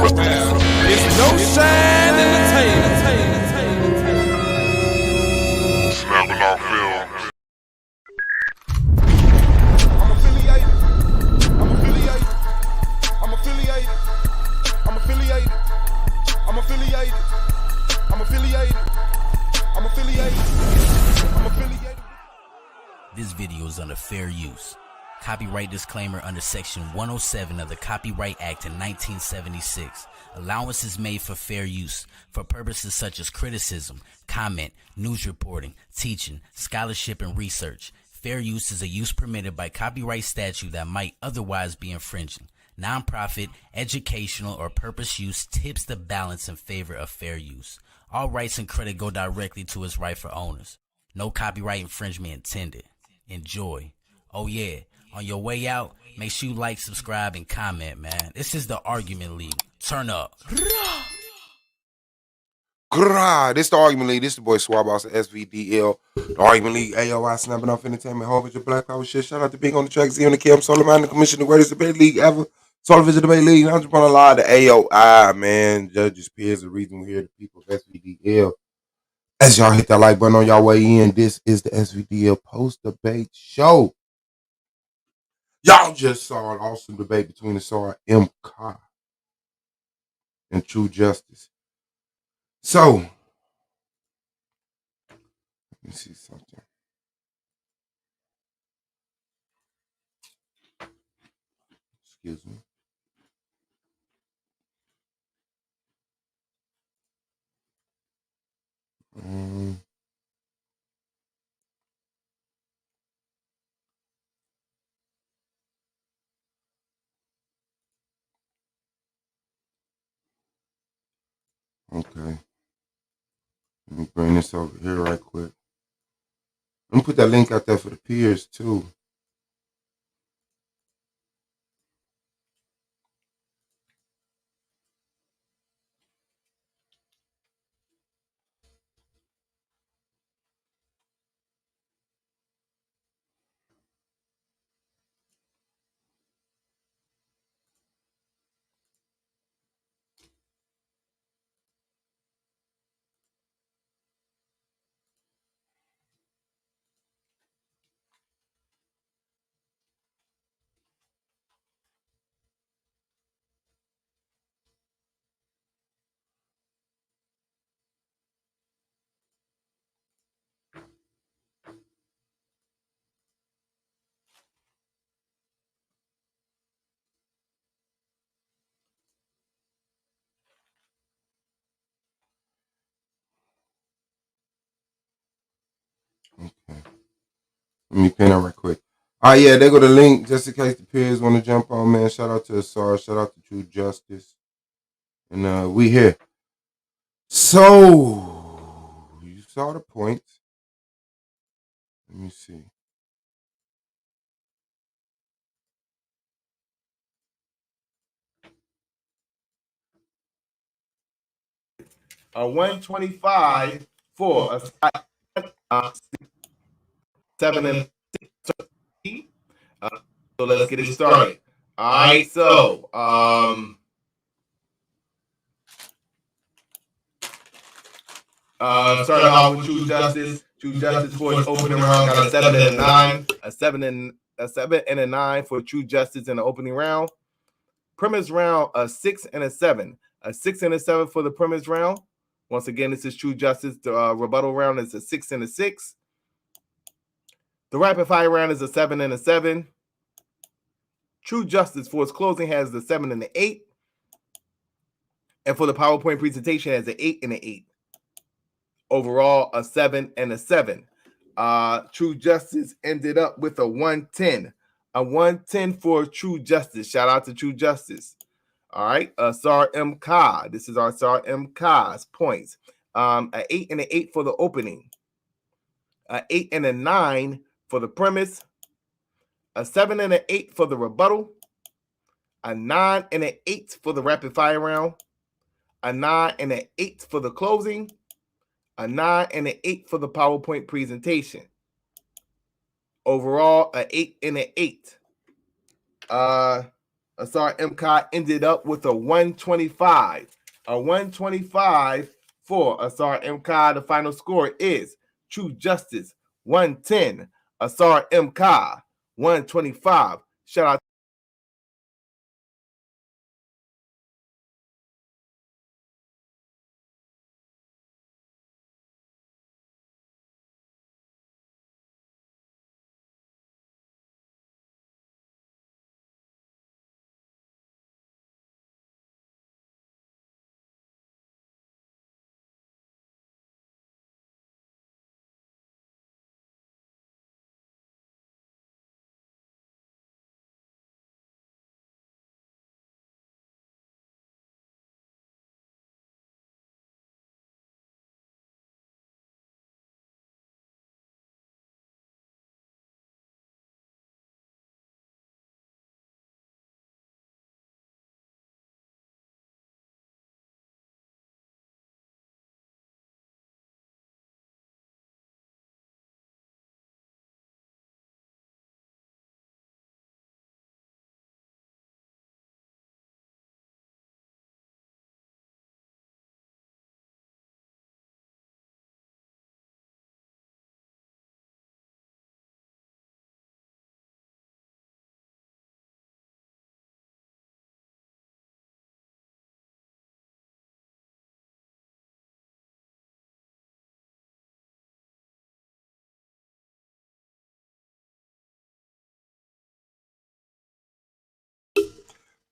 It's no shine in the tail. Snapping off film. I'm affiliated. I'm affiliated. I'm affiliated. I'm affiliated. I'm affiliated. I'm affiliated. I'm affiliated. I'm affiliated. This video is under fair use. Copyright disclaimer under Section 107 of the Copyright Act in 1976. Allowance is made for fair use for purposes such as criticism, comment, news reporting, teaching, scholarship, and research. Fair use is a use permitted by copyright statute that might otherwise be infringing. Nonprofit, educational, or purpose use tips the balance in favor of fair use. All rights and credit go directly to its rightful owners. No copyright infringement intended. Enjoy. Oh yeah, on your way out, make sure you like, subscribe, and comment, man. This is the Argument League. Turn up. Grah, this the Argument League. This the boy Swab Boss at S.V.D.L. The Argument League, AOI, snapping off entertainment, whole bunch of black power shit. Shout out to being on the track, Z on the cam, Solomon, the commission, the greatest debate league ever. Solo Vision Debate League. I'm just on a lot of AOI, man. Judges, peers, the reason we're here, the people of S.V.D.L. As y'all hit that like button on y'all way in, this is the S.V.D.L. post-debate show. Y'all just saw an awesome debate between Ausar M. and Truejustice. So, let me see something. Excuse me. Okay. Let me bring this over here right quick. I'm going to put that link out there for the peers, too. Okay. Let me pin it right quick. All right, yeah, there go the link just in case the peers want to jump on, man. Shout out to Ausar. Shout out to Truejustice. And we here. So, you saw the point. Let me see. A 125 for a 7 and 6. So let's get it started. All right, so starting off with Truejustice. Truejustice for his opening round got a 7 and a 9, a 7 and a 9 for Truejustice in the opening round. Premise round a 6 and a 7, a 6 and a 7 for the premise round. Once again, this is Truejustice. The rebuttal round is a 6 and a 6. The rapid fire round is a 7 and a 7. Truejustice for its closing has the 7 and the 8. And for the PowerPoint presentation has an 8 and an 8. Overall, a 7 and a 7. Truejustice ended up with a 110. A 110 for Truejustice. Shout out to Truejustice. All right. Ausar M. This is our Ausar M. points. An 8 and an 8 for the opening. An 8 and a 9 for the premise. A 7 and an 8 for the rebuttal. A 9 and an 8 for the rapid fire round. A 9 and an 8 for the closing. A 9 and an 8 for the PowerPoint presentation. Overall, an 8 and an 8. Ausar MK ended up with a 125. A 125 for Ausar MK. The final score is Truejustice 110. Ausar MK 125. Shout out.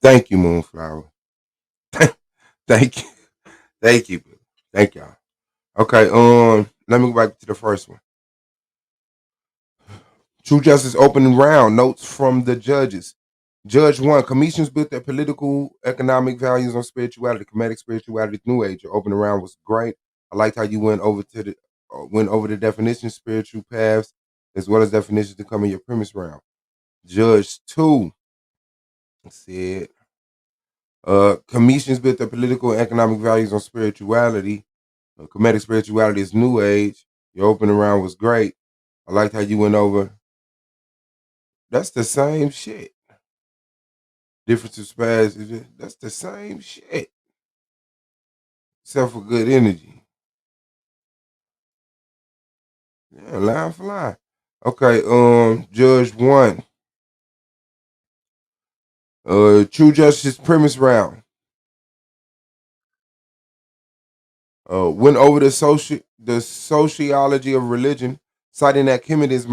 Thank you, Moonflower. Thank you. Thank you. Thank y'all. Okay, let me go back to the first one. True Justice opening round. Notes from the judges. Judge 1. Commissions built their political, economic values on spirituality, comedic spirituality, New Age. Your opening round was great. I liked how you went over the definitions, spiritual paths, as well as definitions to come in your premise round. Judge 2 said, commissions built their political and economic values on spirituality. Comedic spirituality is New Age. Your opening round was great. I liked how you went over. That's the same shit. Difference of spaz. That's the same shit. Except for good energy. Yeah, line for line. Okay, Judge 1. True Justice premise round. Went over the sociology of religion, citing that Kemet is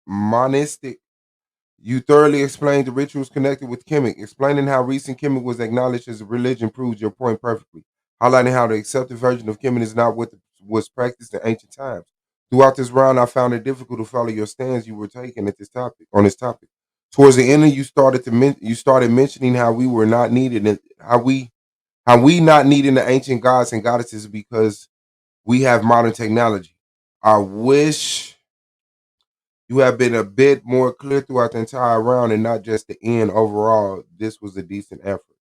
monistic. You thoroughly explained the rituals connected with Kemet. Explaining how recent Kemet was acknowledged as a religion proves your point perfectly. Highlighting how the accepted version of Kemet is not what was practiced in ancient times. Throughout this round, I found it difficult to follow your stance you were taking at this topic. On this topic, towards the end, you started mentioning how we were not needed, and how we not needing the ancient gods and goddesses because we have modern technology. I wish you have been a bit more clear throughout the entire round and not just the end. Overall, this was a decent effort.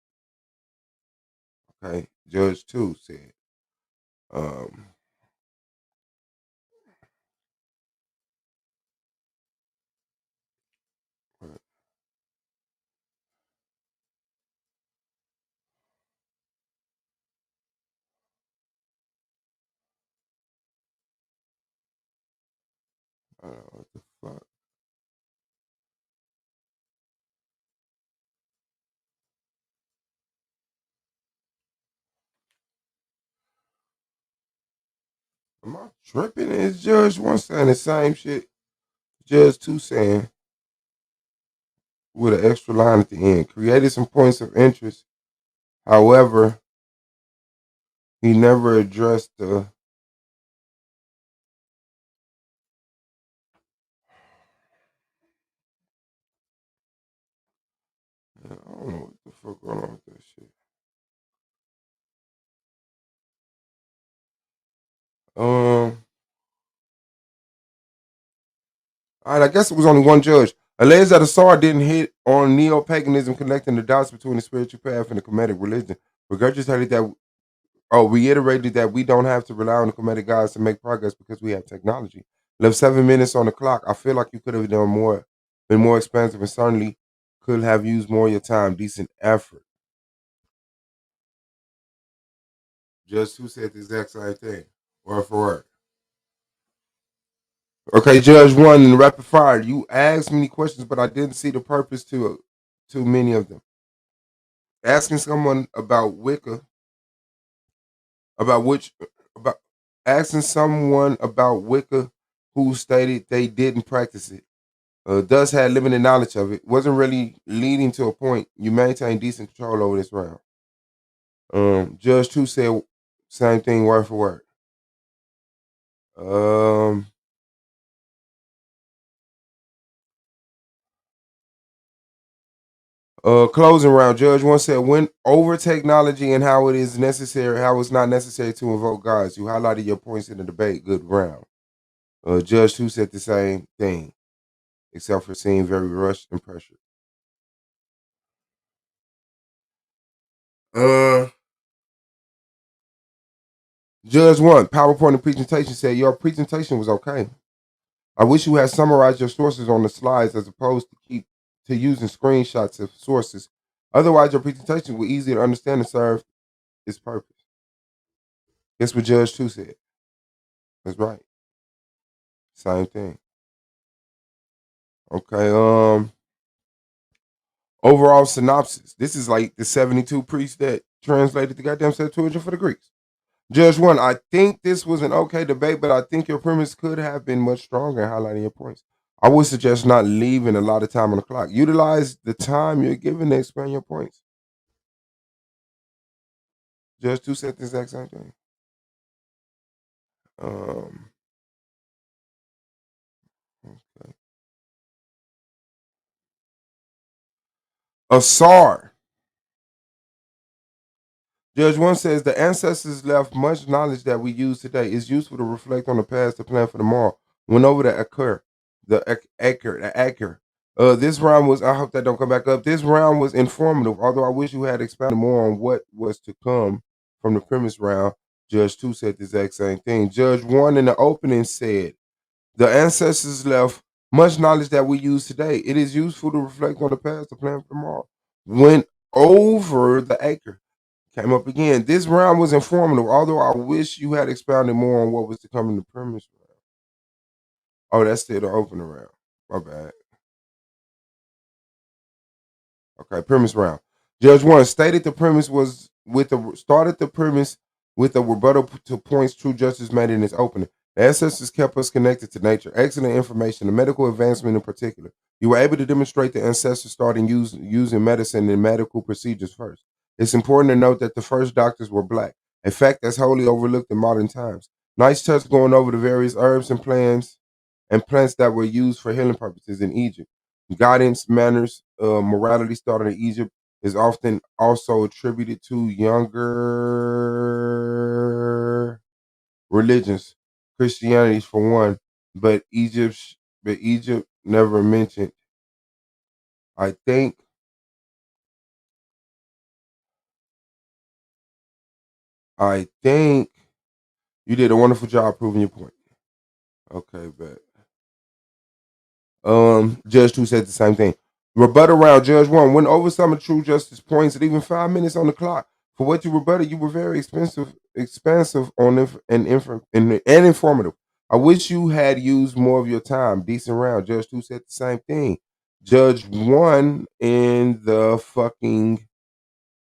Okay, Judge 2 said. Um, what the fuck? Am I tripping? Is Judge 1 saying the same shit? Judge 2 saying with an extra line at the end. Created some points of interest. However, he never addressed the. I don't know what the fuck going on with that shit. All right, I guess it was only one judge. Alleged that Ausar didn't hit on neo-paganism connecting the dots between the spiritual path and the Kemetic religion. Reiterated that we don't have to rely on the Kemetic gods to make progress because we have technology. Left 7 minutes on the clock. I feel like you could have done more, been more expansive, and certainly could have used more of your time. Decent effort. Judge 2 said the exact same thing, word for word. Okay, Judge 1 in rapid fire. You asked many questions, but I didn't see the purpose to many of them. Asking someone about Wicca, about asking someone about Wicca who stated they didn't practice it. Thus had limited knowledge of it. Wasn't really leading to a point. You maintain decent control over this round. Judge 2 said same thing word for word. Closing round. Judge 1 said, when over technology and how it is necessary, how it's not necessary to invoke gods. You highlighted your points in the debate. Good round. Judge 2 said the same thing, except for seeing very rushed and pressured. Judge 1, PowerPoint and presentation said, your presentation was okay. I wish you had summarized your sources on the slides as opposed to using screenshots of sources. Otherwise, your presentation would easier to understand and serve its purpose. Guess what Judge 2 said? That's right. Same thing. Okay. Overall synopsis. This is like the 72 priests that translated the goddamn Septuagint for the Greeks. Judge 1, I think this was an okay debate, but I think your premise could have been much stronger in highlighting your points. I would suggest not leaving a lot of time on the clock. Utilize the time you're given to expand your points. Judge 2 said the exact same thing. Okay. Ausar. Judge 1 says the ancestors left much knowledge that we use today. It's useful to reflect on the past to plan for tomorrow. Went over the occur. The acre. This round was, I hope that don't come back up. This round was informative, although I wish you had expounded more on what was to come from the premise round. Judge 2 said the exact same thing. Judge 1 in the opening said, the ancestors left much knowledge that we use today. It is useful to reflect on the past to plan for tomorrow. Went over the acre. Came up again. This round was informative, although I wish you had expounded more on what was to come in the premise round. Oh, that's still the opening round. My bad. Okay, premise round. Judge 1 stated the premise was started the premise with a rebuttal to points Truejustice made in its opening. The ancestors kept us connected to nature. Excellent information, the medical advancement in particular. You were able to demonstrate the ancestors starting using medicine and medical procedures first. It's important to note that the first doctors were black, a fact that's wholly overlooked in modern times. Nice touch going over the various herbs and plants that were used for healing purposes in Egypt. Guidance, manners, morality started in Egypt is often also attributed to younger religions, Christianity for one, but Egypt never mentioned. I think you did a wonderful job proving your point. Okay, but Judge 2 said the same thing. Rebuttal round, Judge 1 went over some of Truejustice points at even 5 minutes on the clock. For what you rebutted, you were very expansive on and informative. I wish you had used more of your time. Decent round. Judge 2 said the same thing. Judge 1 in the fucking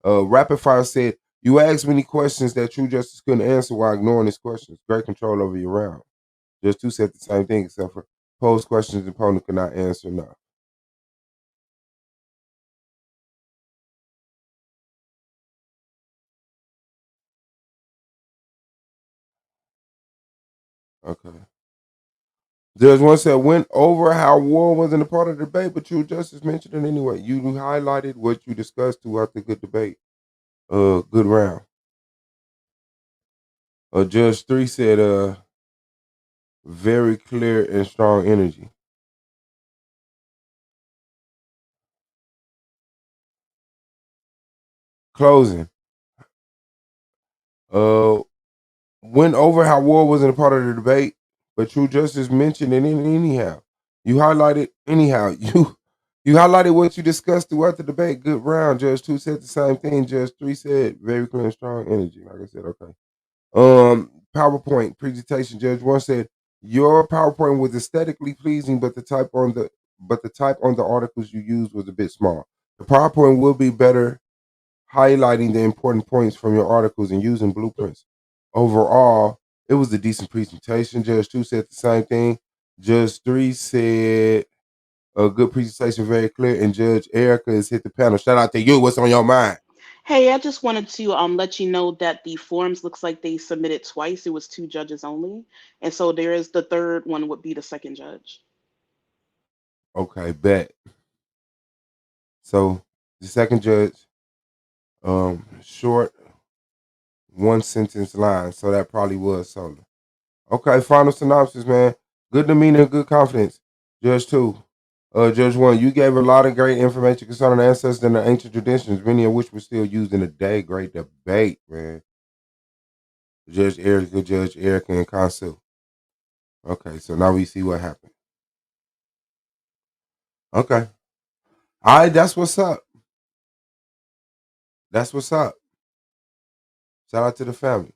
rapid fire said, you asked many questions that Truejustice couldn't answer while ignoring his questions. Great control over your round. Judge 2 said the same thing, except for pose questions the opponent could not answer. No. Okay. Judge 1 said, went over how war wasn't a part of the debate, but Truejustice mentioned it anyway. You highlighted what you discussed throughout the good debate. Good round. Judge 3 said, very clear and strong energy. Closing. Went over how war wasn't a part of the debate, but Truejustice mentioned it anyhow. You highlighted anyhow. You You highlighted what you discussed throughout the debate. Good round. Judge 2 said the same thing. Judge 3 said very clear and strong energy. Like I said, okay. PowerPoint presentation. Judge 1 said your PowerPoint was aesthetically pleasing, but the type on the articles you used was a bit small. The PowerPoint will be better highlighting the important points from your articles and using blueprints. Overall, it was a decent presentation. Judge 2 said the same thing. Judge 3 said a good presentation, very clear. And Judge Erica has hit the panel. Shout out to you. What's on your mind? Hey, I just wanted to let you know that the forms looks like they submitted twice. It was two judges only, and so there is the third one would be the second judge. Okay, bet. So the second judge, short one sentence line. So that probably was solo. Okay, final synopsis, man. Good demeanor, good confidence. Judge 2. Judge 1, you gave a lot of great information concerning the ancestors and the ancient traditions, many of which were still used in today. Great debate, man. Judge Erica, and Consul. Okay, so now we see what happened. Okay. All right, that's what's up. That's what's up. Shout out to the family.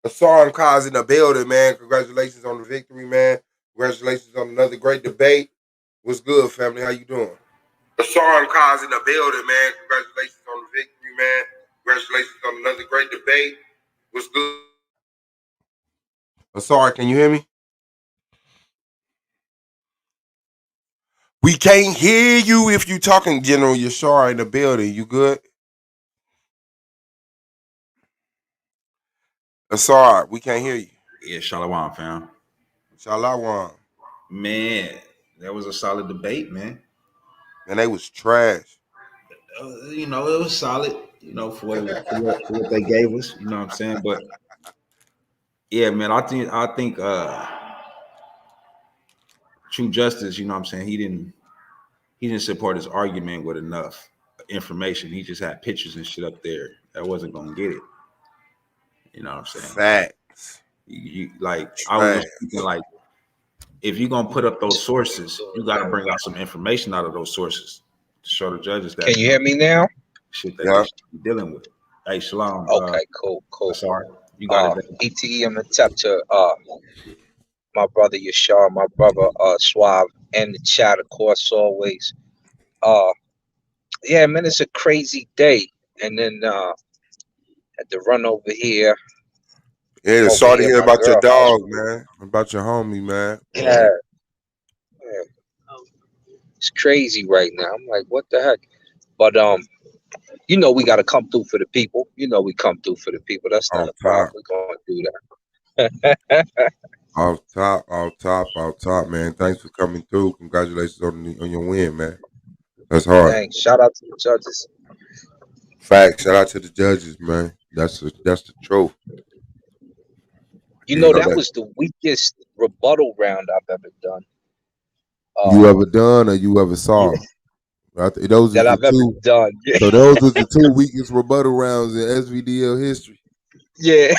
Ausar and Kaz in the building, man. Congratulations on the victory, man. Congratulations on another great debate. What's good, family? How you doing? Ausar and Kaz in the building, man. Congratulations on the victory, man. Congratulations on another great debate. What's good? Ausar, can you hear me? We can't hear you if you talking, General Yashar in the building. You good? Ausar, we can't hear you. Yeah, Shalom, fam. Shalom. Man, that was a solid debate, man. And they was trash. It was solid, for what they gave us, you know what I'm saying? But yeah, man, I think Truejustice, you know what I'm saying, he didn't support his argument with enough information. He just had pictures and shit up there that wasn't gonna get it. You know what I'm saying? Facts. I was just thinking, like, if you're gonna put up those sources, you got to bring out some information out of those sources to show the judges that. Can you hear me now? Shit that they should be dealing with. Hey, Shalom. Okay, cool. Sorry, you got it. ETE, I'm gonna tap to my brother Yashar, my brother Suave, and the chat, of course, always. Yeah, man, it's a crazy day, and then had to run over here. Yeah, sorry to hear about your dog, man. About your homie, man. Yeah. It's crazy right now. I'm like, what the heck? But we gotta come through for the people. We come through for the people. That's not a problem. We're gonna do that. Off top, man. Thanks for coming through. Congratulations on your win, man. That's hard. Thanks. Shout out to the judges. Facts. Shout out to the judges, man. That's the truth. That was the weakest rebuttal round I've ever done. You ever done or you ever saw? Yeah. Those that I've ever done. Yeah. So those are the two weakest rebuttal rounds in S.V.D.L history. Yeah.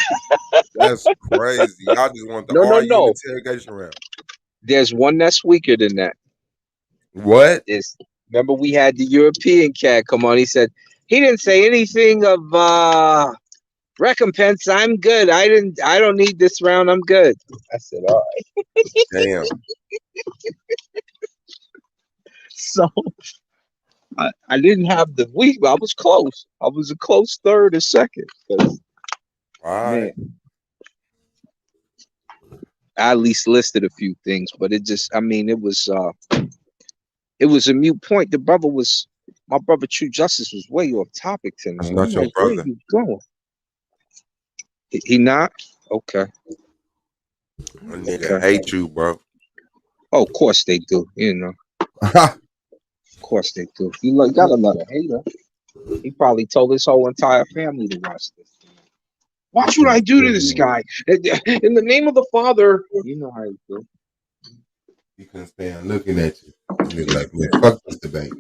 That's crazy. Y'all just want the argument interrogation round. There's one that's weaker than that. What? Remember we had the European cat come on. He said he didn't say anything of recompense. I'm good. I don't need this round. I'm good. I said, all right. Damn. So I didn't have the weak, but I was close. I was a close third or second. All right. Man, I at least listed a few things, but it was a mute point. My brother Truejustice was way off topic tonight. That's not your brother. Where you going? He not? Okay. A nigga hate you, bro. Oh, of course they do. Of course they do. You got another hater. He probably told his whole entire family to watch this. Watch what I do to this guy. In the name of the Father. You know how you do. He couldn't stand looking at you. He was like, man, fuck this debate.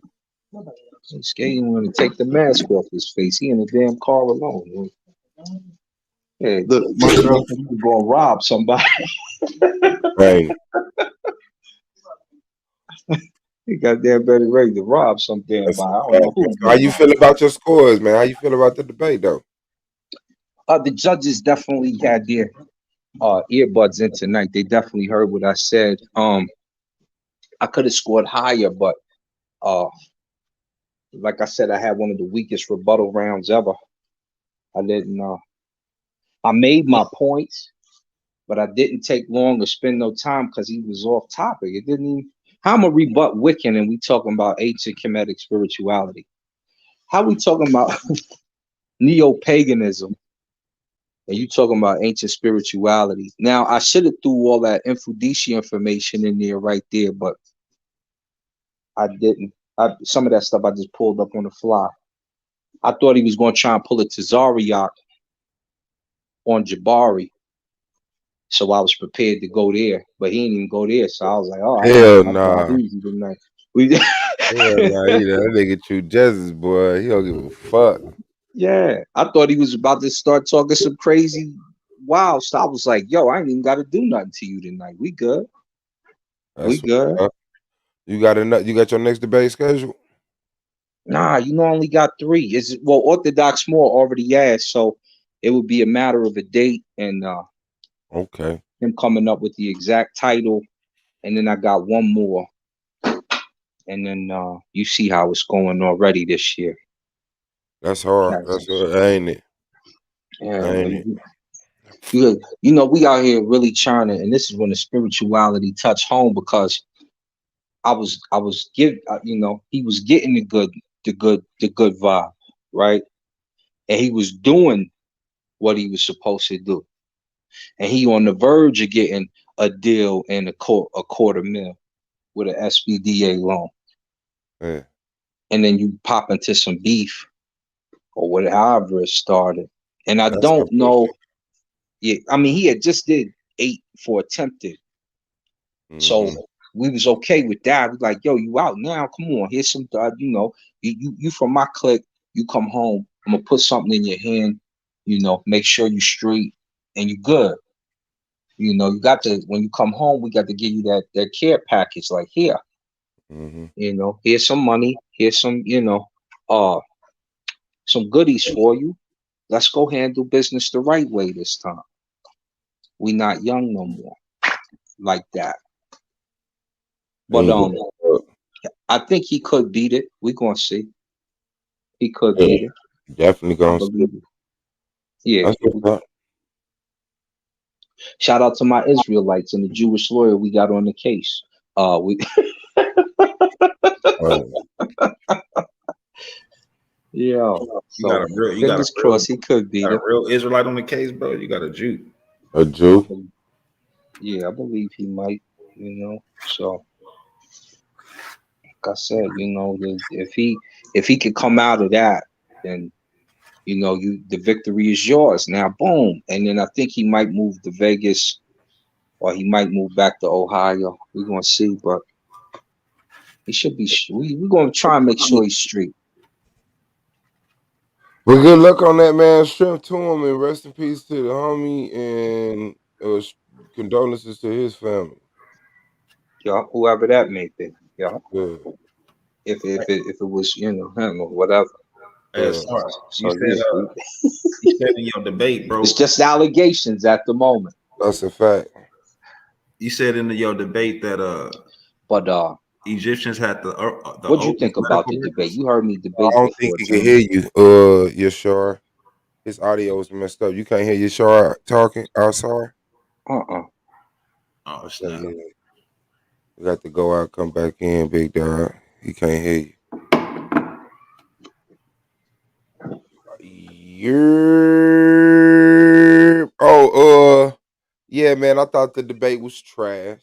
He's skating when to take the mask off his face. He in the damn car alone. Hey, look, my girl said he was gonna rob somebody. Right. He got damn better ready to rob some damn That's body. I a don't know fact. who. How you feel about your scores, man? How you feel about the debate, though? The judges definitely had their earbuds in tonight. They definitely heard what I said. I could have scored higher, but uh, like I said, I had one of the weakest rebuttal rounds ever. I didn't. I made my points, but I didn't take long to spend no time because he was off topic. It didn't even. How am I rebut Wiccan and we talking about ancient Kemetic spirituality? How we talking about neo-paganism and you talking about ancient spirituality? Now I should have threw all that Infudisha information in there right there, but I didn't. Some of that stuff I just pulled up on the fly. I thought he was going to try and pull a Tazariak on Jabari, so I was prepared to go there, but he didn't even go there. So I was like, "Oh, Hell I got nah. easy tonight." We, Hell nah. That nigga Truejustice, boy. He don't give a fuck. yeah, I thought he was about to start talking some crazy wild stuff. I was like, "Yo, I ain't even got to do nothing to you tonight. We good. We That's good." what. You got your next debate scheduled? Nah, I only got 3. Is well, Orthodox Moore already asked, so it would be a matter of a date and Okay. him coming up with the exact title, and then I got one more, and then you see how it's going already this year. That's hard. Cats Ain't it? Yeah, Ain't it? we out here really trying to, and this is when the spirituality touched home because I was he was getting the good vibe, right? And he was doing what he was supposed to do, and he on the verge of getting a deal and a quarter mil with an S.V.D.A loan, Yeah. and then you pop into some beef or whatever, however it started, and I That's don't know. unfortunate. Yeah, I mean he had just did 8 for attempted. So Mm-hmm. we was okay with that. We like, yo, you out now? Come on, here's some. You from my clique. You come home. I'm gonna put something in your hand. Make sure you straight and you good. You got to when you come home. We got to give you that care package. Like here, Mm-hmm. here's some money. Here's some, uh, some goodies for you. Let's go handle business the right way this time. We not young no more like that. But Ain't it? I think he could beat it. We gonna see. He could Yeah, beat it. definitely I gonna see. believe it. Yeah. That's what's up. Shout out to my Israelites and the Jewish lawyer we got on the case. We Uh, yeah. You got So you got a fingers crossed he could beat it. real Israelite on the case, bro. You got a Jew. a Jew. Yeah, I believe he might. So like I said, if he could come out of that, then the victory is yours. Now, boom, and then I think he might move to Vegas or he might move back to Ohio. We're gonna see, but he should be. We're gonna try and make sure he's straight. Well, good luck on that, man. Strength to him and rest in peace to the homie and condolences to his family. Yeah, whoever that may be. Yeah, Good. if it was him or whatever. Hey, Uh, sorry. You So said yeah, you said in your debate, it's bro. just allegations at the moment. that's a fact. You said in your debate that But Egyptians had the what'd you oldest think about medical the debate? records. You heard me I debate don't think before, he can gentlemen. hear you. Yashar. His audio is messed up. You can't hear Yashar talking outside. Uh-uh. Oh Yeah, snap! yeah. You got to go out, come back in, big dog. He can't hear you. Yeah, man. I thought the debate was trash.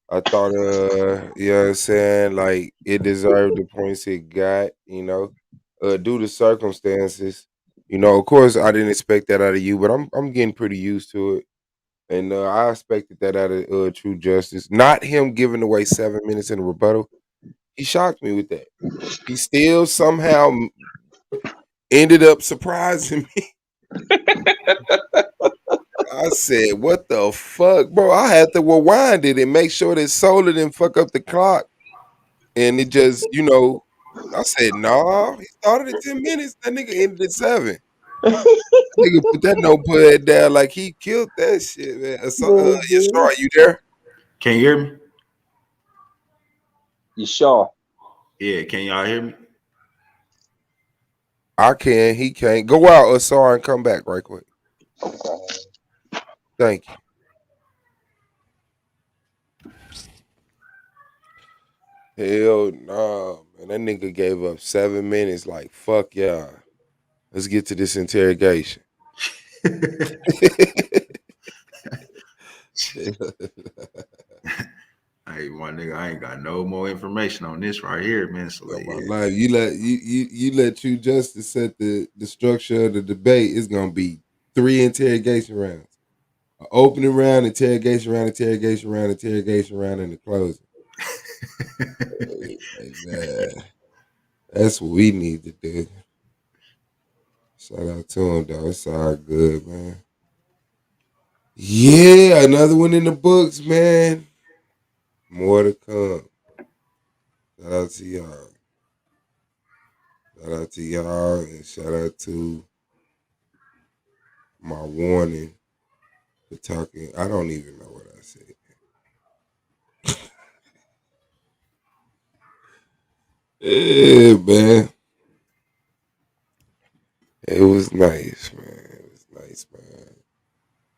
I thought, you know what I'm saying? Like, it deserved the points it got, due to circumstances. Of course, I didn't expect that out of you, but I'm getting pretty used to it. And I expected that out of True Justice. Not him giving away 7 minutes in a rebuttal. He shocked me with that. He still somehow ended up surprising me. I said, "What the fuck, bro?" I had to rewind it and make sure that Solar didn't fuck up the clock, and it just, I said, "Nah." He started at 10 minutes. That nigga ended at 7. Nigga put that notepad down like he killed that shit, man. Yashar, you there? Can you hear me? You sure? Yeah, can y'all hear me? I can. He can't. Go out, Ausar, and come back right quick. Thank you. Hell nah, man. That nigga gave up 7 minutes. Like, fuck y'all. Let's get to this interrogation. Hey, my nigga, I ain't got no more information on this right here, man. So Of my yeah. life. You let Truejustice set the structure of the debate. It's gonna be 3 interrogation rounds. An opening round, interrogation round, interrogation round, interrogation round, and the closing. Hey, man. That's what we need to do. Shout out to him, though. It's all good, man. Yeah, another one in the books, man. More to come. Shout out to y'all. Shout out to y'all, and shout out to my warning for talking. I don't even know what I said. Yeah, man. It was nice, man. It was nice, man.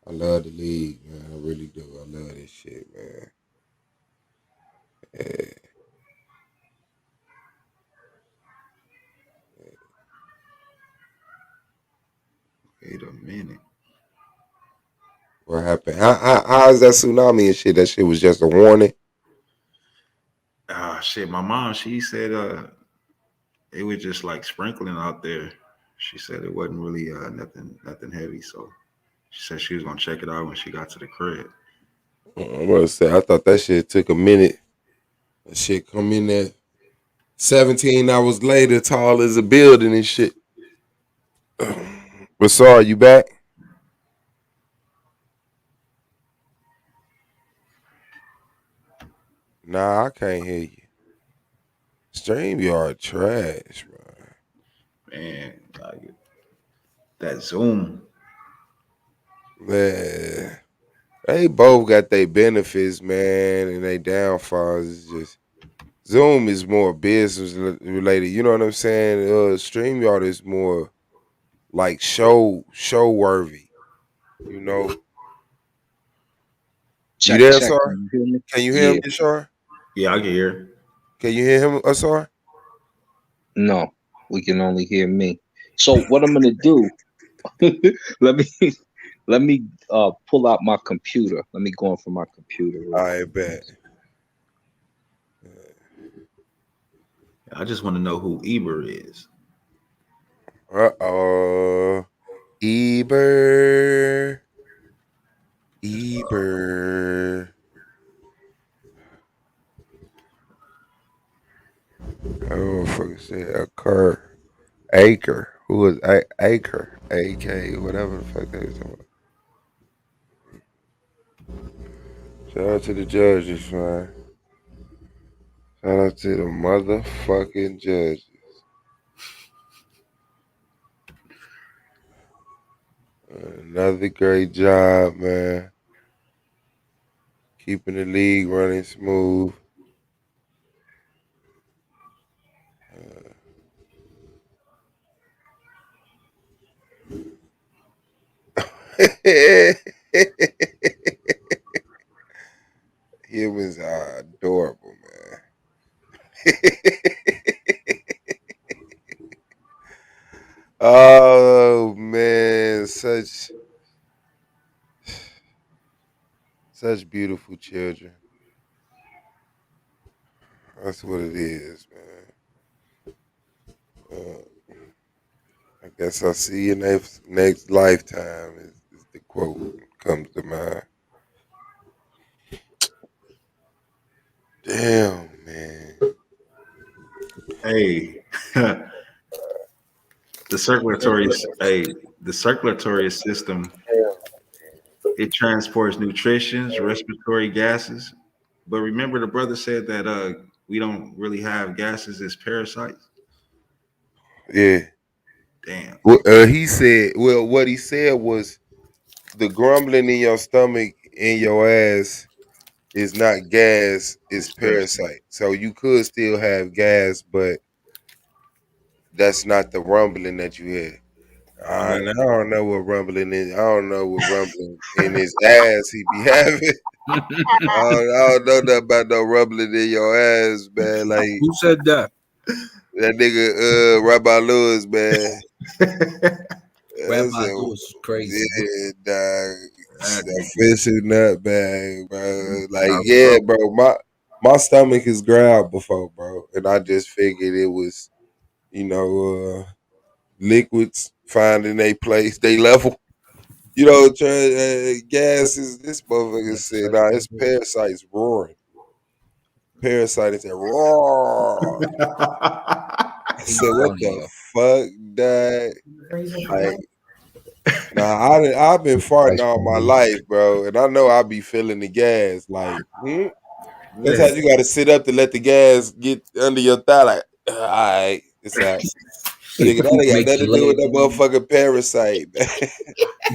I love the league, man. I really do. I love this shit, man. Yeah. Wait a minute. What happened? How's that tsunami and shit? That shit was just a warning. Ah, shit. My mom, she said it was just like sprinkling out there. She said it wasn't really nothing heavy. So she said she was gonna check it out when she got to the crib. I'm gonna say I thought that shit took a minute. That shit come in there 17 hours later, tall as a building and shit. But sorry, you back? Nah, I can't hear you. StreamYard trash, bro. Man, like that Zoom. Man, they both got their benefits, man, and they downfalls. It's just Zoom is more business related. You know what I'm saying? StreamYard is more like show worthy. You know, you Check, there, check. Sar? Can you hear me? Can you hear him, Yeah. Yashar? Yeah, I can hear. Can you hear him, Asar? No, we can only hear me. So what I'm gonna do? let me let me pull out my computer. Let me go in from my computer. Real I quick. bet. I just want to know who Eber is. Eber. Eber. Oh, fuck said Acre. Acre. Who is Acre? AK, whatever the fuck that is. Shout out to the judges, man. Shout out to the motherfucking judges. Another great job, man. Keeping the league running smooth. Humans are adorable, man. Oh man, such beautiful children. That's what it is, man. I guess I'll see you next lifetime. Is the quote comes to mind. Damn, man. Hey, the circulatory system, it transports nutritions, respiratory gases. But remember, the brother said that we don't really have gases as parasites. Yeah. Damn. Well, he said. Well, what he said was the grumbling in your stomach in your ass is not gas, it's It's parasite. parasite. So you could still have gas, but that's not the rumbling that you had. Oh, I don't know what rumbling is. I don't know what rumbling in his ass he be having. I don't know nothing about no rumbling in your ass, man. Like Who said that? that nigga, Rabbi Lewis, man. That's Rabbi a, Lewis is crazy. yeah, dog. that A nigga. fishing nut bag, bro. Like, Nah, yeah, bro. bro. My stomach has growled before, bro, and I just figured it was, liquids finding a place, they level. Gas is this motherfucker said, nah, it's parasites roaring. Parasites that roar. I He's said, what funny, the yo. fuck, dad? Like, nah, I've been farting That's all my funny. life, bro, and I know I be feeling the gas. Like, that's how Yeah. you got to sit up to let the gas get under your thigh. Like, all right, it's out. Your Nigga, that poop ain't got makes nothing your to do with leg that warm. motherfucking parasite, man.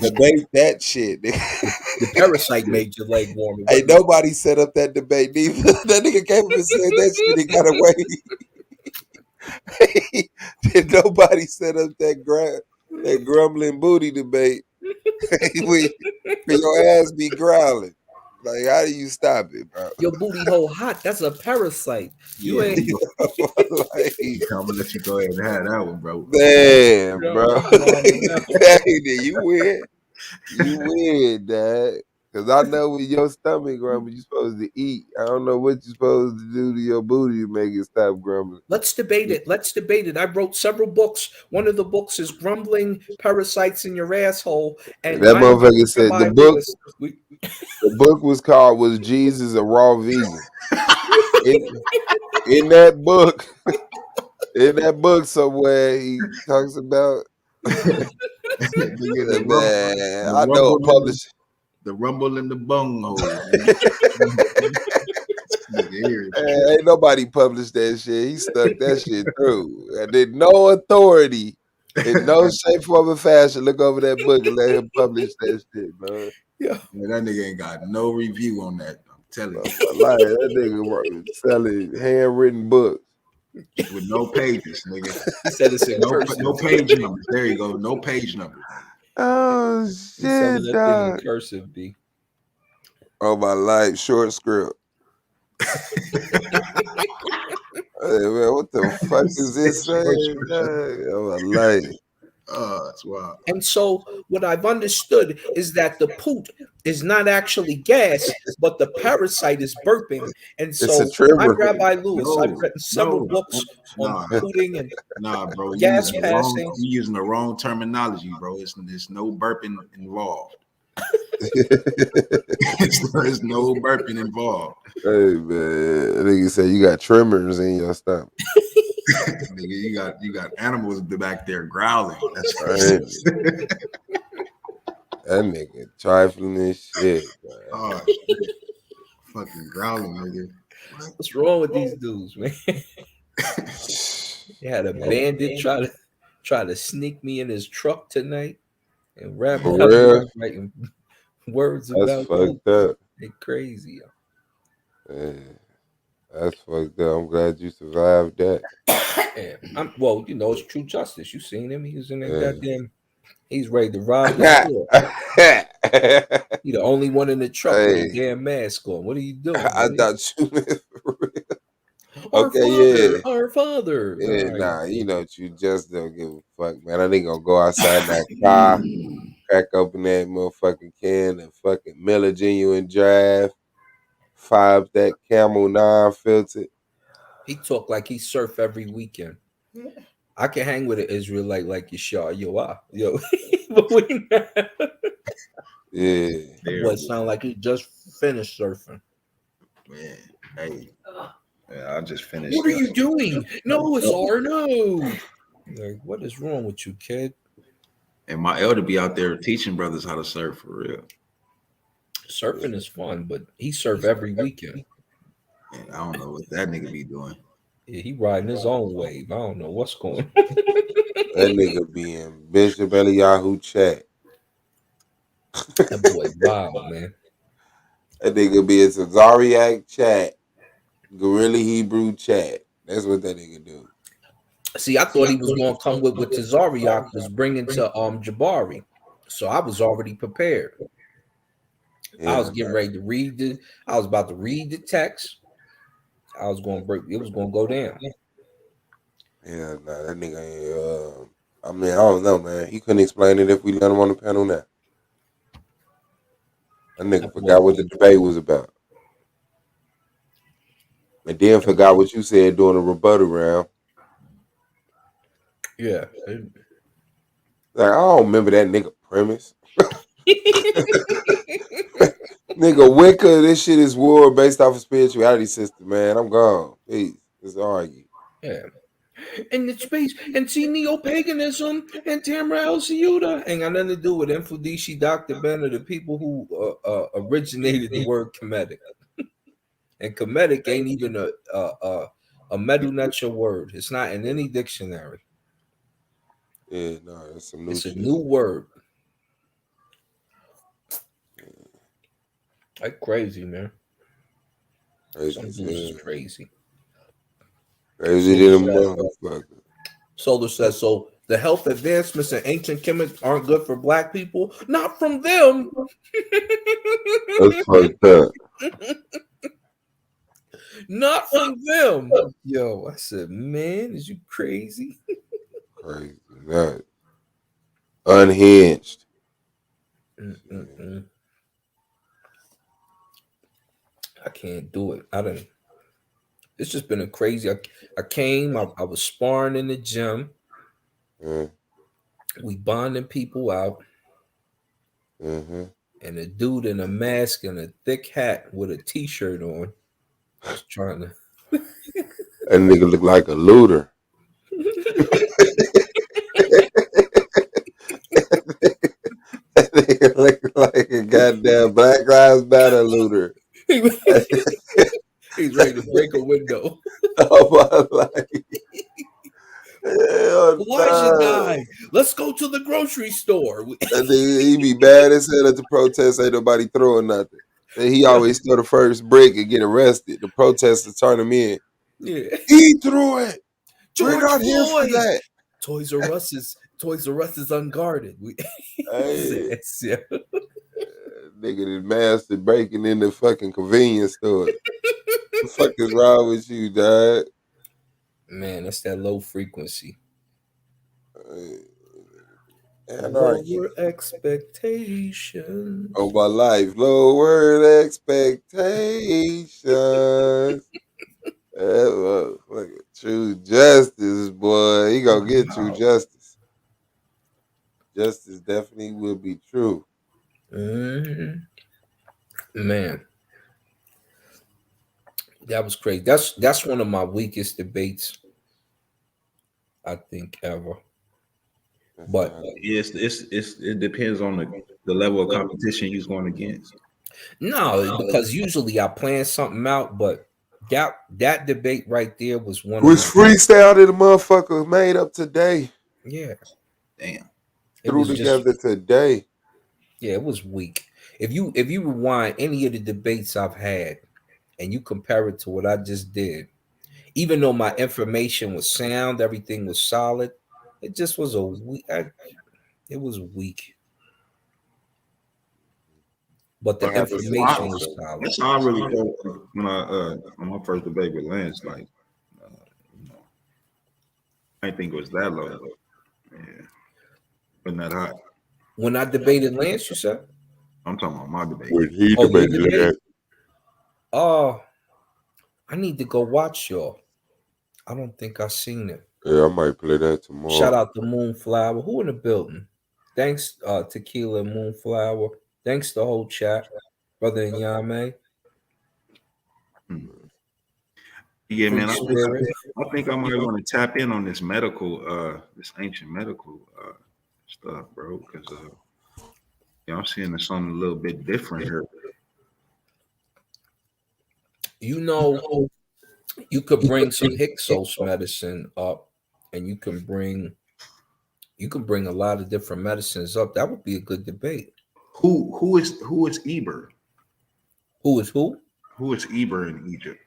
Debate that shit, nigga. The parasite made your leg warm. It Ain't wasn't nobody set up that debate neither. That nigga came up and said that shit and got away. Did nobody set up that grumbling booty debate? when, when your ass be growling. Like, how do you stop it, bro? your booty hole hot. That's a parasite. You Yeah. ain't Like, I'm gonna let you go ahead and have that one, bro. damn, yo, bro. come on now. Hey, you win. You win, dad. Cause I know when your stomach grumble, you supposed to eat. I don't know what you're supposed to do to your booty to make it stop grumbling. Let's debate it. Let's debate it. I wrote several books. One of the books is Grumbling Parasites in Your Asshole. And That I and motherfucker said Rabbi Lewis, the book was Jesus a raw vegan. In in that book, in that book somewhere he talks about Nigga, man, the I know a rumble in publisher. the rumble in the bunghole, man. Nigga here is tripping. Ain't nobody published that shit. He stuck that shit through. And then no authority in no shape, form, or fashion look over that book and let him publish that shit, man. yeah, Man, that nigga ain't got no review on that. I'm telling you. Like that nigga selling handwritten books. With no pages, nigga. he said it's in No cursive. page numbers. There you go. No page numbers. Oh He's selling shit, that thing in dog. cursive, B. Oh my life, short script. Hey man, what the fuck is this saying? Dog? Oh my life. Oh, that's wild. And so what I've understood is that the poot is not actually gas, but the parasite is burping. And It's a so I, trigger. Rabbi Lewis, I've No, written several no, books on nah, pooting and nah, bro. gas passing. You using the wrong terminology, bro. There's no burping involved. There's no burping involved. Hey man, I think you said you got tremors in your stomach. Nigga, you got animals back there growling. That's Right? That nigga trifling this shit, man. oh shit. Fucking growling, nigga. What's wrong with these dudes, man? They had a bandit try to sneak me in his truck tonight, and Rabbi For Lewis real? writing words That's about them. fucked up. They crazy. Yo. Yeah, that's fucked up. I'm glad you survived that. Yeah, well, it's True Justice. You seen him? He was in that Yeah. goddamn. He's ready to rob the store. He the only one in the truck with a Hey, damn mask on. What are you doing? I Man? thought you meant for real. Our Okay, father, yeah. our father. Yeah, All right. nah, you know what, you just don't give a fuck, man. I ain't gonna go outside in that car, crack open that motherfucking can of fucking Miller Genuine Drive, fire up that Camel 9 filtered. He talk like he surf every weekend. I can hang with an Israelite like Yeshua. Yo. But we Yeah. boy sound like he just finished surfing. Man, hey, Yeah, I just finished. What are you doing? No, Ausar, no. Like, what is wrong with you, kid? And my elder be out there teaching brothers how to surf for real. Surfing is fun, but he surf every weekend. And I don't know what that nigga be doing. Yeah, he riding his own wave. I don't know what's going. That nigga be in Bishop Eliyahu chat. That boy, wow, man. That nigga be in Zariac chat. Gorilla Hebrew chat. That's what that nigga do. See, I thought he was going to come with what Tazariak was bringing to Jabari, so I was already prepared. I was getting ready to read the. I was about to read the text. I was going to break. It was going to go down. Yeah, nah, that nigga ain't. I mean, I don't know, man. He couldn't explain it if we let him on the panel now. That nigga forgot what the debate was about. And then forgot what you said during the rebuttal round. Yeah. Like, I don't remember that nigga premise. Nigga, Wicca, this shit is war based off of spirituality system, man. I'm gone. Please, let's argue. Yeah. And the space and see neo-paganism and Tamra El Ceuta ain't got nothing to do with Infudishi, Dr. Ben, or the people who originated the word Kemetic. And Kemetic ain't even a Medu Netra word. It's not in any dictionary. Yeah, no, that's some new It's shit. a new word. Like crazy, man. Some dudes is crazy. Crazy than a motherfucker. Solar says, so the health advancements in ancient Kemet aren't good for black people? Not from them. That's fucked up. Not from them. Yo, I said, man, is you crazy? Crazy. Not unhinged. I can't do it. I didn't. It's just been a crazy. I came. I was sparring in the gym. We bonding people out. And a dude in a mask and a thick hat with a t-shirt on was trying to. That nigga look like a looter. That nigga look like a goddamn Black Lives Matter looter. He's ready to break a window. Oh my life. Elijah died. Let's go to the grocery store. That nigga, he be bad as hell at the protest. Ain't nobody throwing nothing. And he always throw the first brick and get arrested. The protesters turn him in. Yeah. He threw it. George We're not here for Floyd. that. Toys R Us is unguarded. Hey. Yeah. Nigga, the master breaking in the fucking convenience store. What the fuck is wrong with you, dog? Man, that's that low frequency. Lower expectations. Oh, my life. Lower expectations. True justice, boy. He gonna get true justice. Justice definitely will be true. Man, that was crazy. That's one of my weakest debates, I think, ever. But it depends on the level of competition you're going against. No, because usually I plan something out, but that debate right there was one. Was freestyle that the motherfucker made up today. Yeah, damn. Threw together today. Yeah, it was weak. If you rewind any of the debates I've had, and you compare it to what I just did, even though my information was sound, everything was solid, it just was it was weak. But the information was solid. That's how I really felt when I on my first debate with Lance. Like, I didn't think it was that low. Yeah, wasn't that hot. When I debated Lance, you said? I'm talking about my debate. When he debated Lance. I need to go watch y'all. I don't think I've seen it. Yeah, I might play that tomorrow. Shout out to Moonflower. Who in the building? Thanks, Tequila and Moonflower. Thanks the whole chat, brother Nyame. Yeah, free man. spirit. I think I might want to tap in on this this ancient medical stuff, bro, because I'm seeing something a little bit different here. You know, you could bring some Hyksos medicine up, and you can bring a lot of different medicines up. That would be a good debate. Who is Eber? Who is who? Who is Eber in Egypt?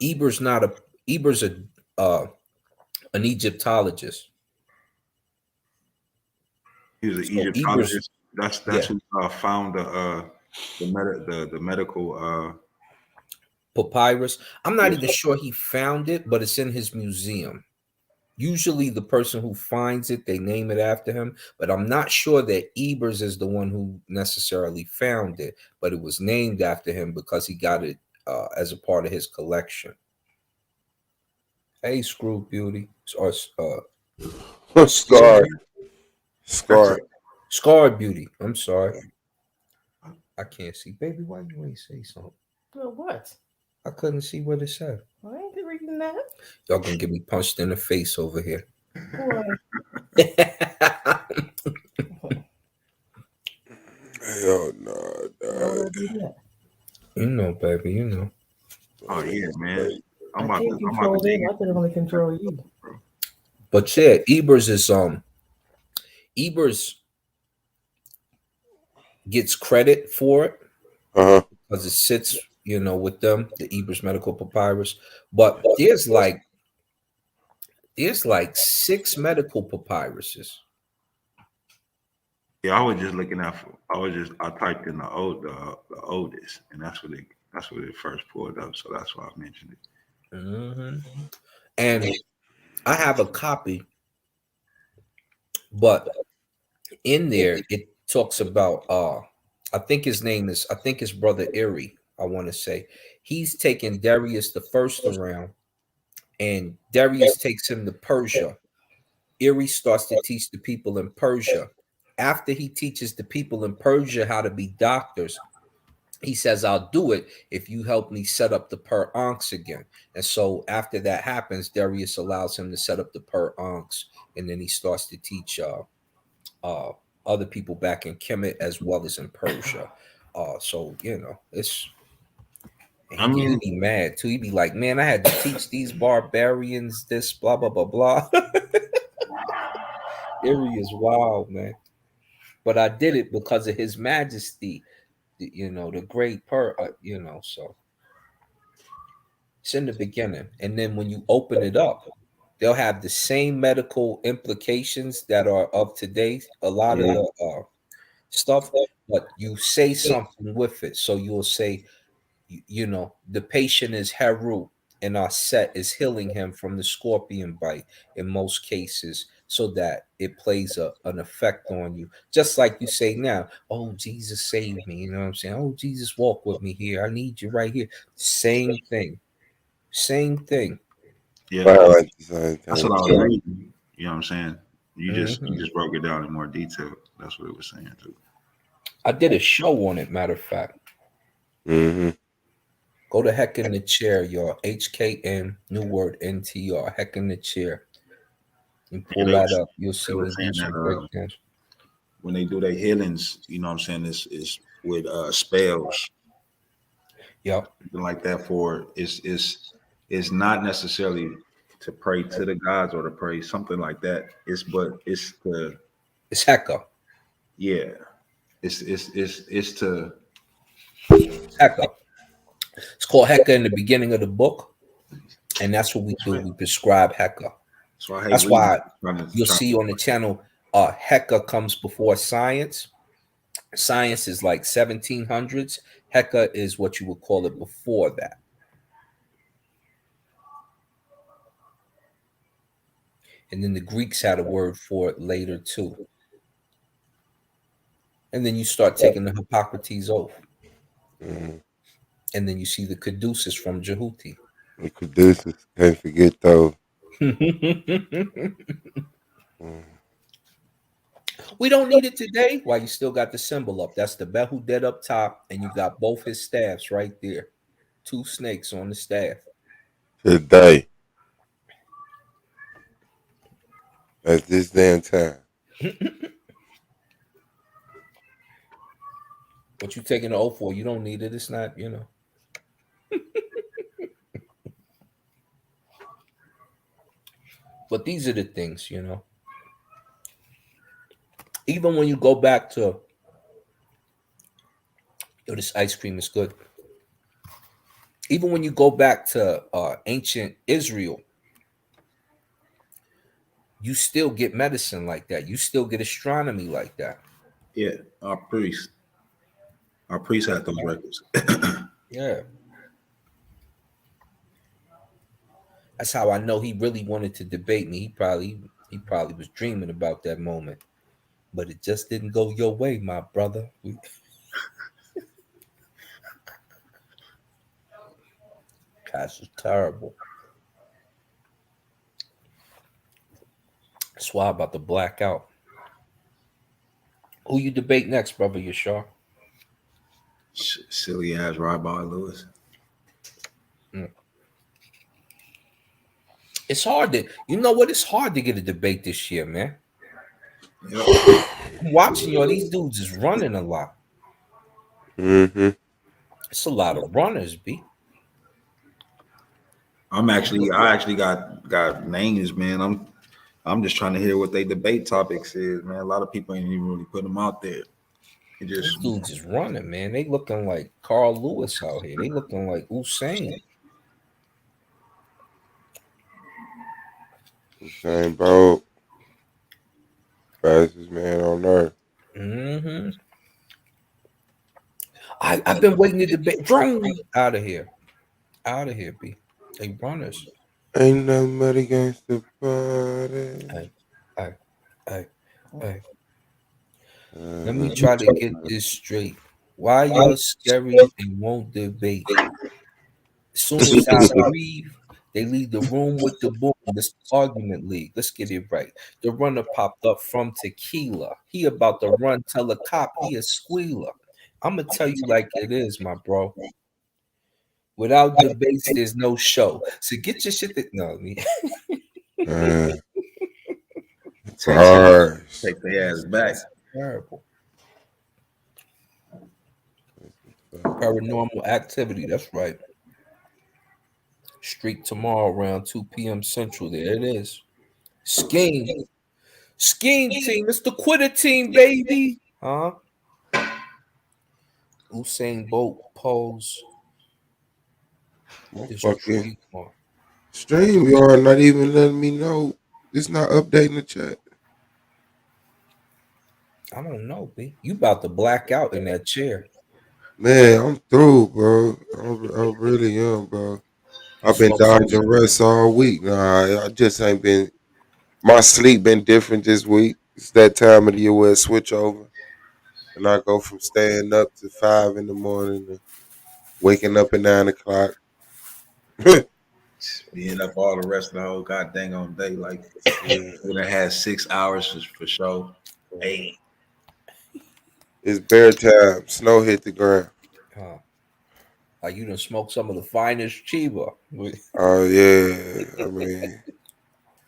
Eber's not a Eber's a an Egyptologist. He was an So Eber's, Egyptologist. That's yeah, who found the medical. papyrus. I'm not Yeah. even sure he found it, but it's in his museum. Usually the person who finds it, they name it after him, but I'm not sure that Ebers is the one who necessarily found it, but it was named after him because he got it as a part of his collection. Hey, Screw Beauty, or Scar. Scar. Scar Beauty. I'm sorry, I can't see, baby. Why you ain't say something? Well, what? I couldn't see what it said. I ain't been reading that. Y'all gonna get me punched in the face over here. Boy. Hell no, dog. You know, baby, you know. Oh yeah, man. I'm I about can't to control dig them. I can only control you. But yeah, Ebers gets credit for it Uh-huh. because it sits, with them, the Ebers Medical Papyrus. But there's like 6 medical papyruses. Yeah, I was just looking out for. I typed in the oldest, and that's what it first pulled up. So that's why I mentioned it. Mm-hmm. And I have a copy, but in there it talks about I think his brother Erie, I want to say. He's taking Darius the first around, and Darius takes him to Persia. Erie starts to teach the people in Persia. After he teaches the people in Persia how to be doctors, he says, I'll do it if you help me set up the per onks again. And so after that happens, Darius allows him to set up the per onks, and then he starts to teach other people back in Kemet as well as in Persia. So it's I he mean, be mad too. He'd be like, man, I had to teach these barbarians this, blah blah blah blah. Erie is wild, man. But I did it because of His Majesty, the great so it's in the beginning. And then when you open it up, they'll have the same medical implications that are of today, a lot of the stuff, but you say something with it. So you'll say, the patient is Heru, and our set is healing him from the scorpion bite in most cases, so that it plays an effect on you. Just like you say now, oh, Jesus saved me. You know what I'm saying? Oh, Jesus, walk with me here. I need you right here. Same thing. Same thing. yeah, Like the same that's thing. what I was reading. You know what I'm saying? You Mhm. just broke it down in more detail. That's what it was saying too. I did a show on it, matter of fact. Mm-hmm. Go to Heck in the Chair, y'all. HKN, new word, NTR. Heck in the Chair. You Yeah, pull that up, you'll see they were me do saying some that breakdowns. when they do their healings, you know what I'm saying, is with spells, Yep. something like that. For it's not necessarily to pray to the gods or to pray something like that. It's the It's Hecka. yeah. It's to Hecka. It's called Hecka in the beginning of the book. And that's what we do. We prescribe Hecka. so I hate That's reading. why you'll see on the channel, Hecka comes before science. Science is like 1700s. Hecka is what you would call it before that. And then the Greeks had a word for it later too. And then you start taking the Hippocrates oath. Mm-hmm. And then you see the Caduceus from Jehuti. The producers can't forget those. We don't need it today. Why you still got the symbol up? That's the Behu dead up top, and you got both his staffs right there. 2 snakes on the staff. today. At this damn time. What you taking the oath for? You don't need it. It's not, But these are the things, Even when you go back to, this ice cream is good. Even when you go back to ancient Israel, you still get medicine like that. You still get astronomy like that. Yeah, our priest had those records. Yeah. That's how I know he really wanted to debate me. He probably was dreaming about that moment. But it just didn't go your way, my brother. Gosh, it's terrible. That's why I'm about to black out. Who you debate next, brother Yashar? Silly ass Rabbi Lewis. It's hard to, it's hard to get a debate this year, man. Yep. I'm watching these dudes is running a lot. Mm-hmm. It's a lot of runners, B. I actually got names, man. I'm just trying to hear what they debate topics is, man. A lot of people ain't even really put them out there. These dudes is running, man. They looking like Carl Lewis out here. They looking like Usain. Usain Bolt, fastest man on earth. Mm-hmm. I've been waiting to debate. Drone out of here, B. They runners. Ain't nothing but against the party. Hey. Let me try to get this straight. Why y'all scary and won't debate? As soon as I breathe, they leave the room with the boom. This argument league. Let's get it right. The runner popped up from Tequila. He about to run. Tell a cop he a squealer. I'm gonna tell you like it is, my bro. Without debates, there's no show. So get your shit. Me. Take their ass back. Terrible. Paranormal activity. That's right. Streak tomorrow around 2 p.m. Central. There it is. Scheme team. It's the quitter team, baby. Huh? Usain Bolt pose. Fucking StreamYard not even letting me know. It's not updating the chat. I don't know, B. You about to black out in that chair. Man, I'm through, bro. I'm really young, bro. I've been dodging rest all week. Nah, I just ain't been. My sleep been different this week. It's that time of the year where it switch over, and I go from staying up to 5 in the morning to waking up at 9 o'clock. Being up all the rest of the whole goddamn on day, like when I had 6 hours for show. 8. It's bear time. Snow hit the ground. Like you done smoked some of the finest chiba. Oh yeah, I mean,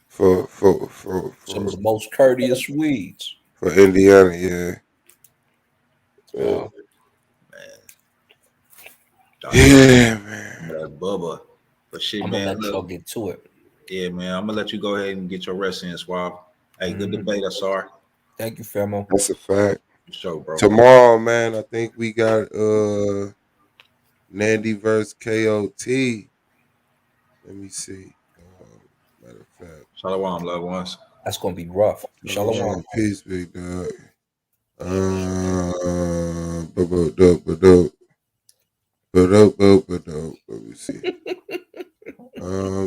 for some of the most courteous weeds for Indiana, yeah. Oh man, yeah, man. That's Bubba. But shit, I'm man. Gonna let y'all get to it. Yeah, man. I'm gonna let you go ahead and get your rest in, Swab. Hey, good debate, Ausar. Thank you, Famo. That's a fact. Show, bro. Tomorrow, man, I think we got Nandy versus KOT. Let me see. Matter of fact. Shalom, loved ones. That's gonna be rough. Shalom. Peace, big dog. Let me see.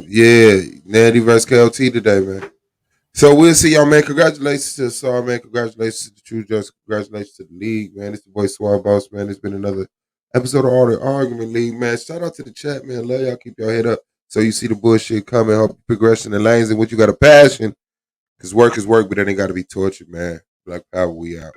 Yeah, Nandy versus KOT today, man. So we'll see y'all, man. Congratulations to Ausar, man. Congratulations to the Truejustice. Congratulations to the league, man. It's the boy Swab Boss, man. It's been another episode of All the Argument League, man. Shout out to the chat, man. Love y'all. Keep your head up. So you see the bullshit coming. Hope progression and lanes and what you got a passion. Because work is work, but then it got to be tortured, man. Black Power, we out.